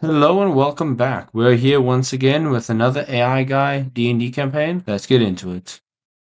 Hello and welcome back. We're here once again with another AI Guy D&D campaign. Let's get into it.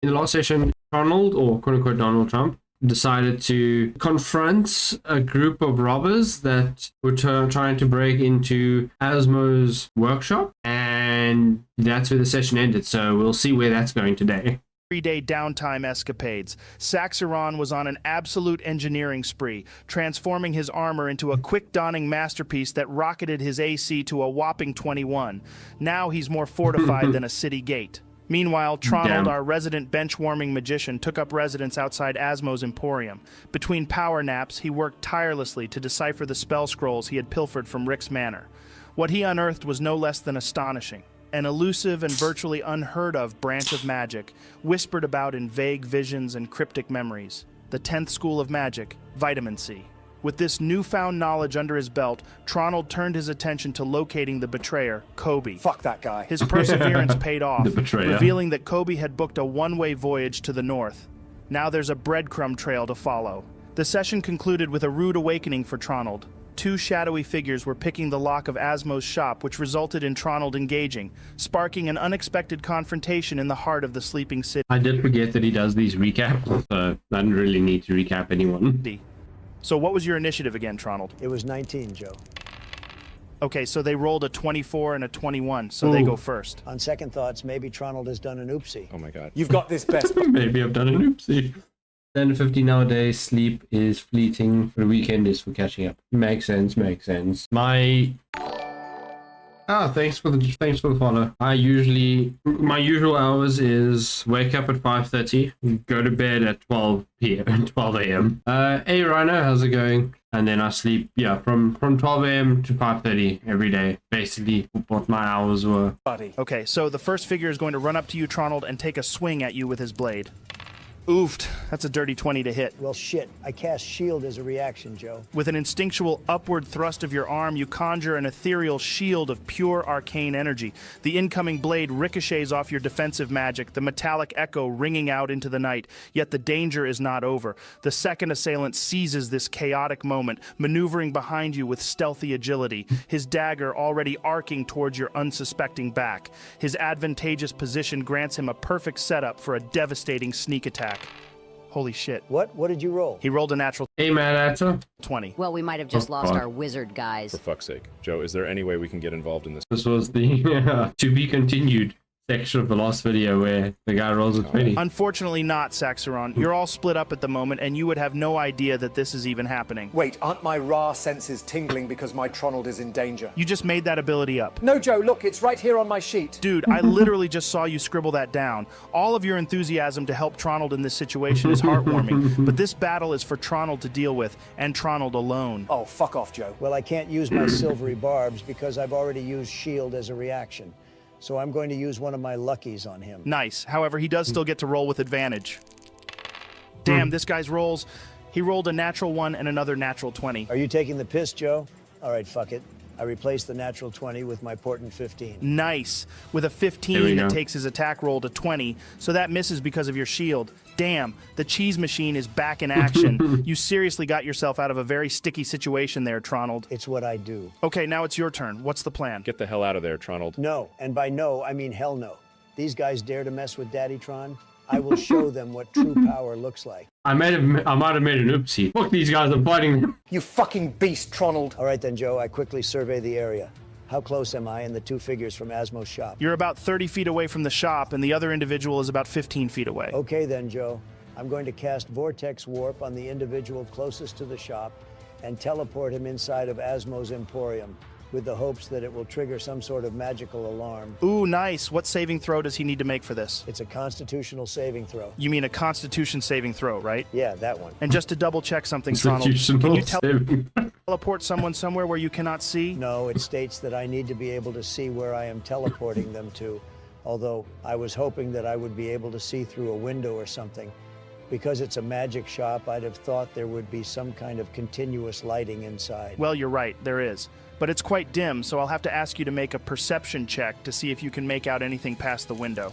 In the last session, Tronald, or quote-unquote Donald Trump, decided to confront a group of robbers that were trying to break into Asmo's workshop, and that's where the session ended, so we'll see where that's going today. 3-day downtime escapades. Saxeron was on an absolute engineering spree, transforming his armor into a quick-donning masterpiece that rocketed his AC to a whopping 21. Now he's more fortified than a city gate. Meanwhile, Tronald, our resident bench-warming magician, took up residence outside Asmo's Emporium. Between power naps, he worked tirelessly to decipher the spell scrolls he had pilfered from Rick's manor. What he unearthed was no less than astonishing. An elusive and virtually unheard of branch of magic, whispered about in vague visions and cryptic memories. The 10th school of magic, vitamin C. With this newfound knowledge under his belt, Tronald turned his attention to locating the betrayer, Kobe. Fuck that guy. His perseverance paid off, The betrayer. revealing that Kobe had booked a one-way voyage to the north. Now there's a breadcrumb trail to follow. The session concluded with a rude awakening for Tronald. Two shadowy figures were picking the lock of Asmo's shop, which resulted in Tronald engaging, sparking an unexpected confrontation in the heart of the sleeping city. I did forget that he does these recaps, so I don't really need to recap anyone. So what was your initiative again, Tronald? It was 19, Joe. Okay, so they rolled a 24 and a 21, so they go first. On second thoughts, maybe Tronald has done an oopsie. Oh my god. You've got this best. Maybe I've done an oopsie. 10 to 15 hour days, sleep is fleeting, the weekend is for catching up. Makes sense, makes sense. Thanks for the follow. My usual hours is wake up at 5:30, go to bed at 12 a.m. Hey Rhino, how's it going? And then I sleep, from 12 a.m. to 5:30 every day. Basically what my hours were. Buddy. Okay, so the first figure is going to run up to you, Tronald, and take a swing at you with his blade. Oofed. That's a dirty 20 to hit. Well, shit. I cast shield as a reaction, Joe. With an instinctual upward thrust of your arm, you conjure an ethereal shield of pure arcane energy. The incoming blade ricochets off your defensive magic, the metallic echo ringing out into the night. Yet the danger is not over. The second assailant seizes this chaotic moment, maneuvering behind you with stealthy agility, his dagger already arcing towards your unsuspecting back. His advantageous position grants him a perfect setup for a devastating sneak attack. Holy shit. What? What did you roll? He rolled a natural Hey man, that's a 20. Well, we might have just lost our wizard guys. For fuck's sake. Joe, is there any way we can get involved in this? This was the to be continued section of the last video where the guy rolls a 20. Unfortunately not, Saxeron. You're all split up at the moment, and you would have no idea that this is even happening. Wait, aren't my Ra senses tingling because my Tronald is in danger? You just made that ability up. No, Joe, look, it's right here on my sheet. Dude, I literally just saw you scribble that down. All of your enthusiasm to help Tronald in this situation is heartwarming, but this battle is for Tronald to deal with, and Tronald alone. Oh, fuck off, Joe. Well, I can't use my silvery barbs because I've already used shield as a reaction. So I'm going to use one of my luckies on him. Nice. However, he does still get to roll with advantage. Damn, this guy's rolls. He rolled a natural 1 and another natural 20. Are you taking the piss, Joe? All right, fuck it. I replaced the natural 20 with my portent 15. Nice. With a There we 15, go. it takes his attack roll to 20, so that misses because of your shield. Damn, the cheese machine is back in action. You seriously got yourself out of a very sticky situation there, Tronald. It's what I do. Okay, now it's your turn. What's the plan? Get the hell out of there, Tronald. No, and by no, I mean hell no. These guys dare to mess with Daddy Tron? I will show them what true power looks like. I might have made an oopsie. Fuck, these guys are fighting. You fucking beast, Tronald. All right then, Joe, I quickly survey the area. How close am I and the two figures from Asmo's shop? You're about 30 feet away from the shop, and the other individual is about 15 feet away. Okay then, Joe. I'm going to cast Vortex Warp on the individual closest to the shop and teleport him inside of Asmo's Emporium with the hopes that it will trigger some sort of magical alarm. Ooh, nice. What saving throw does he need to make for this? It's a constitutional saving throw. You mean a Constitution saving throw, right? Yeah, that one. And just to double check something, Tronald, can Constitutional you saving. teleport someone somewhere where you cannot see? No, it states that I need to be able to see where I am teleporting them to, although I was hoping that I would be able to see through a window or something. Because it's a magic shop, I'd have thought there would be some kind of continuous lighting inside. Well, you're right, there is. But it's quite dim, so I'll have to ask you to make a perception check to see if you can make out anything past the window.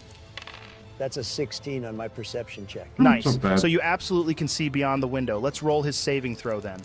That's a 16 on my perception check. Nice. not bad. So you absolutely can see beyond the window. Let's roll his saving throw then.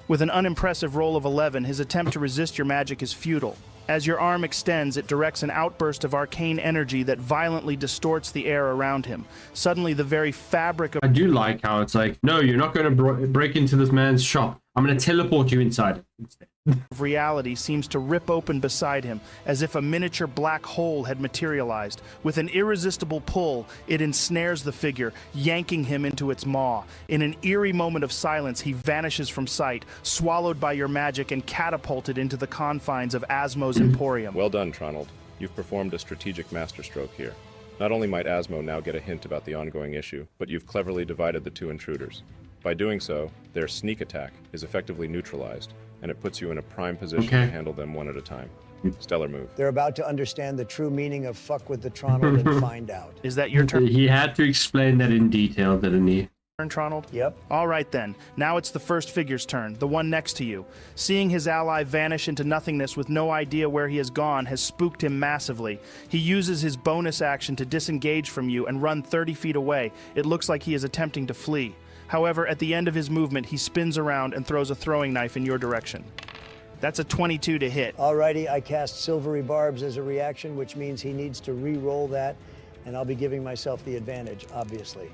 With an unimpressive roll of 11, his attempt to resist your magic is futile. As your arm extends, it directs an outburst of arcane energy that violently distorts the air around him. Suddenly, the very fabric of I do like how it's like, no, you're not going to break into this man's shop. I'm going to teleport you inside it instead. reality seems to rip open beside him, as if a miniature black hole had materialized. With an irresistible pull, it ensnares the figure, yanking him into its maw. In an eerie moment of silence, he vanishes from sight, swallowed by your magic and catapulted into the confines of Asmo's Emporium. Well done, Tronald. You've performed a strategic masterstroke here. Not only might Asmo now get a hint about the ongoing issue, but you've cleverly divided the two intruders. By doing so, their sneak attack is effectively neutralized, and it puts you in a prime position to handle them one at a time. Stellar move. They're about to understand the true meaning of fuck with the Tronald and find out. Is that your turn, He had to explain that in detail, didn't he? Tronald? Yep. All right then. Now it's the first figure's turn, the one next to you. Seeing his ally vanish into nothingness with no idea where he has gone has spooked him massively. He uses his bonus action to disengage from you and run 30 feet away. It looks like he is attempting to flee. However, at the end of his movement, he spins around and throws a throwing knife in your direction. That's a 22 to hit. Alrighty, I cast Silvery Barbs as a reaction, which means he needs to re-roll that, and I'll be giving myself the advantage, obviously.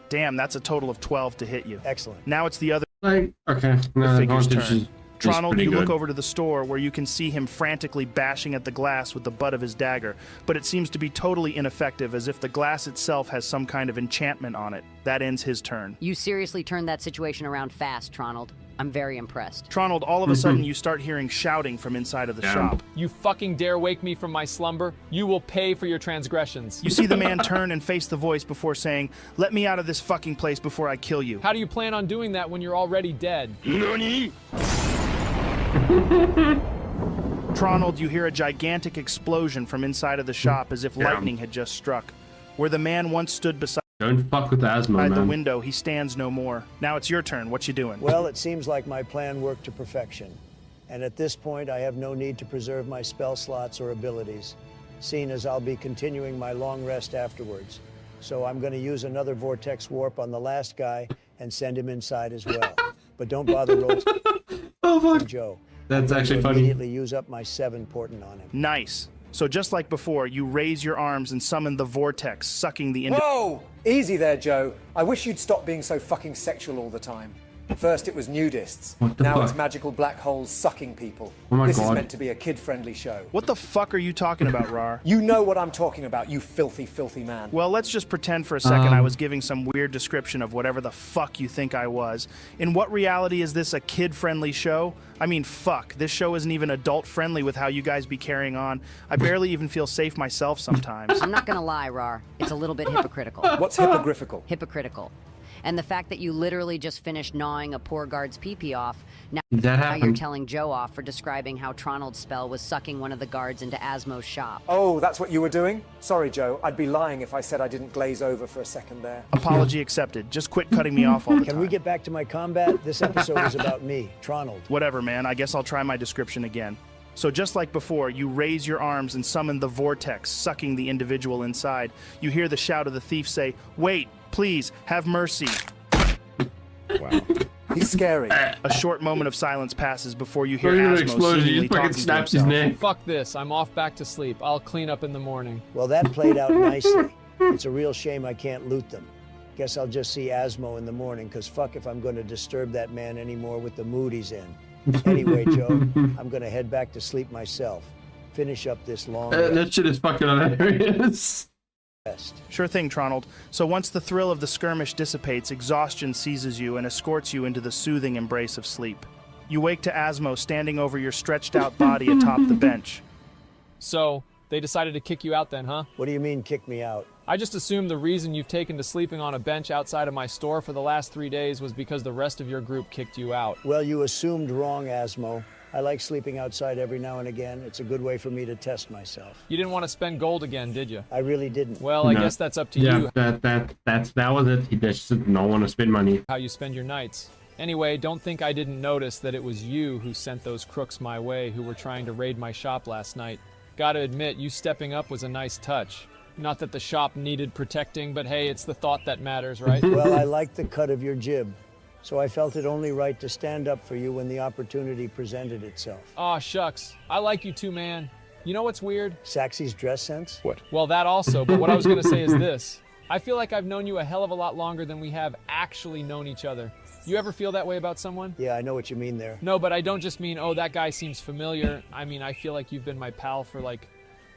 Damn, that's a total of 12 to hit you. Excellent. Now it's the other Like, okay. No, figure's advantage turn. is Tronald, pretty you look good. over to the store where you can see him frantically bashing at the glass with the butt of his dagger, but it seems to be totally ineffective, as if the glass itself has some kind of enchantment on it. That ends his turn. You seriously turned that situation around fast, Tronald. I'm very impressed. Tronald, all of a sudden you start hearing shouting from inside of the shop. You fucking dare wake me from my slumber? You will pay for your transgressions. You see the man turn and face the voice before saying, "Let me out of this fucking place before I kill you." How do you plan on doing that when you're already dead? Tronald, you hear a gigantic explosion from inside of the shop as if lightning had just struck. Where the man once stood beside Don't fuck with Asmo, the man. window, he stands no more. Now it's your turn. What you doing? Well, it seems like my plan worked to perfection. And at this point, I have no need to preserve my spell slots or abilities, seeing as I'll be continuing my long rest afterwards. So I'm going to use another Vortex Warp on the last guy and send him inside as well. But don't bother rolling Oh, fuck. Joe. That's I'm actually going to funny. immediately use up my 7 portent on him. Nice. So just like before, you raise your arms and summon the vortex, sucking the Whoa! Easy there, Joe. I wish you'd stop being so fucking sexual all the time. First it was nudists. What the Now fuck? it's magical black holes sucking people. Oh my this is God. meant to be a kid-friendly show. What the fuck are you talking about, Rar? You know what I'm talking about, you filthy, filthy man. Well, let's just pretend for a second I was giving some weird description of whatever the fuck you think I was. In what reality is this a kid-friendly show? I mean, fuck, this show isn't even adult-friendly with how you guys be carrying on. I barely even feel safe myself sometimes. I'm not gonna lie, Rar. It's a little bit hypocritical. What's hypocritical? Hypocritical. And the fact that you literally just finished gnawing a poor guard's pee-pee off, now That you're happened. telling Joe off for describing how Tronald's spell was sucking one of the guards into Asmo's shop. Oh, that's what you were doing? Sorry, Joe. I'd be lying if I said I didn't glaze over for a second there. Apology accepted. Just quit cutting me off all the time. Can we get back to my combat? This episode is about me, Tronald. Whatever, man. I guess I'll try my description again. So just like before, you raise your arms and summon the vortex, sucking the individual inside. You hear the shout of the thief say, "Wait, please, have mercy." Wow. He's scary. A short moment of silence passes before you hear Look at the Asmo explosion. He seemingly just fucking talking to snaps his himself. neck. Fuck this. I'm off back to sleep. I'll clean up in the morning. Well, that played out nicely. It's a real shame I can't loot them. Guess I'll just see Asmo in the morning, because fuck if I'm going to disturb that man anymore with the mood he's in. Anyway, Joe, I'm going to head back to sleep myself. Finish up this long That shit is fucking hilarious. rest. Sure thing, Tronald. So once the thrill of the skirmish dissipates, exhaustion seizes you and escorts you into the soothing embrace of sleep. You wake to Asmo standing over your stretched out body atop the bench. So, they decided to kick you out then, huh? What do you mean, kick me out? I just assumed the reason you've taken to sleeping on a bench outside of my store for the last 3 days was because the rest of your group kicked you out. Well, you assumed wrong, Asmo. I like sleeping outside every now and again. It's a good way for me to test myself. You didn't want to spend gold again, did you? I really didn't. Well, I No. guess that's up to Yeah, you that was it. He just did not want to spend money. how you spend your nights. Anyway, don't think I didn't notice that it was you who sent those crooks my way who were trying to raid my shop last night. Gotta admit, you stepping up was a nice touch. Not that the shop needed protecting, but hey, it's the thought that matters, right? Well, I like the cut of your jib. So I felt it only right to stand up for you when the opportunity presented itself. Aw, shucks. I like you too, man. You know what's weird? Saxy's dress sense? What? Well, that also, but what I was gonna say is this. I feel like I've known you a hell of a lot longer than we have actually known each other. You ever feel that way about someone? Yeah, I know what you mean there. No, but I don't just mean, oh, that guy seems familiar. I mean, I feel like you've been my pal for, like,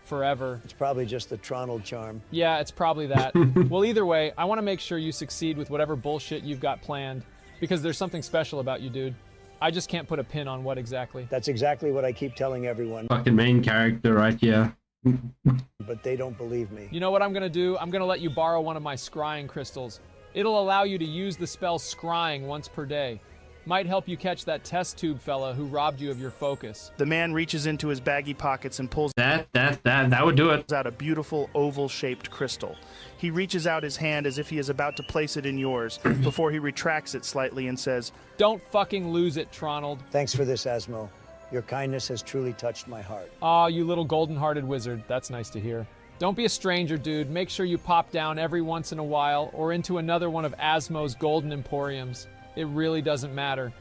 forever. It's probably just the Tronald charm. Yeah, it's probably that. Well, either way, I want to make sure you succeed with whatever bullshit you've got planned, because there's something special about you, dude. I just can't put a pin on what exactly. That's exactly what I keep telling everyone, Fucking main character right here. but they don't believe me. You know what I'm gonna do? I'm gonna let you borrow one of my scrying crystals. It'll allow you to use the spell scrying once per day. Might help you catch that test tube fella who robbed you of your focus. The man reaches into his baggy pockets and pulls That would do it. out a beautiful oval-shaped crystal. He reaches out his hand as if he is about to place it in yours before he retracts it slightly and says, Don't fucking lose it, Tronald. Thanks for this, Asmo. Your kindness has truly touched my heart. Aw, you little golden-hearted wizard. That's nice to hear. Don't be a stranger, dude. Make sure you pop down every once in a while or into another one of Asmo's golden emporiums. It really doesn't matter.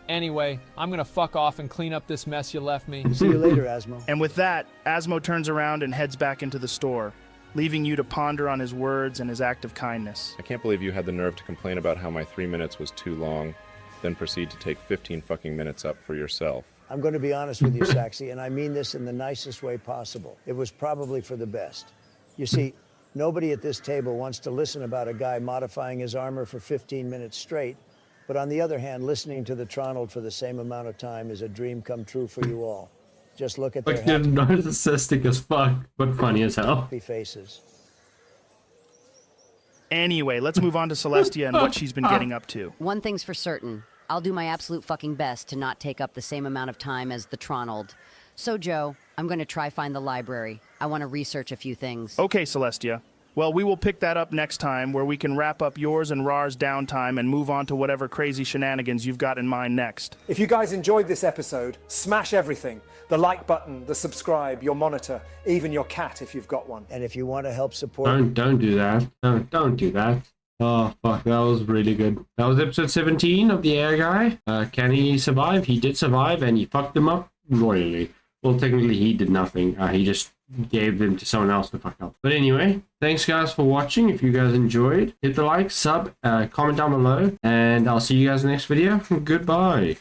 Anyway, I'm gonna fuck off and clean up this mess you left me. See you later, Asmo. and with that, Asmo turns around and heads back into the store, leaving you to ponder on his words and his act of kindness. I can't believe you had the nerve to complain about how my 3 minutes was too long, then proceed to take 15 fucking minutes up for yourself. I'm going to be honest with you, Saxy, and I mean this in the nicest way possible. It was probably for the best. You see, nobody at this table wants to listen about a guy modifying his armor for 15 minutes straight, but on the other hand, listening to the Tronald for the same amount of time is a dream come true for you all. Just look at their Like, they're narcissistic as fuck, but funny as hell. happy faces. Anyway, let's move on to Celestia and what she's been getting up to. One thing's for certain. I'll do my absolute fucking best to not take up the same amount of time as the Tronald. So, Joe, I'm going to try find the library. I want to research a few things. Okay, Celestia. Well, we will pick that up next time, where we can wrap up yours and Rar's downtime and move on to whatever crazy shenanigans you've got in mind next. If you guys enjoyed this episode, smash everything. The like button, the subscribe, your monitor, even your cat if you've got one. And if you want to help support... Don't do that. Don't do that. Oh, fuck, that was really good. That was episode 17 of the AI Guy. Can he survive? He did survive, and he fucked them up royally. Well, technically, he did nothing. He just gave them to someone else to fuck up. But anyway, thanks, guys, for watching. If you guys enjoyed, hit the like, sub, comment down below, and I'll see you guys in the next video. Goodbye.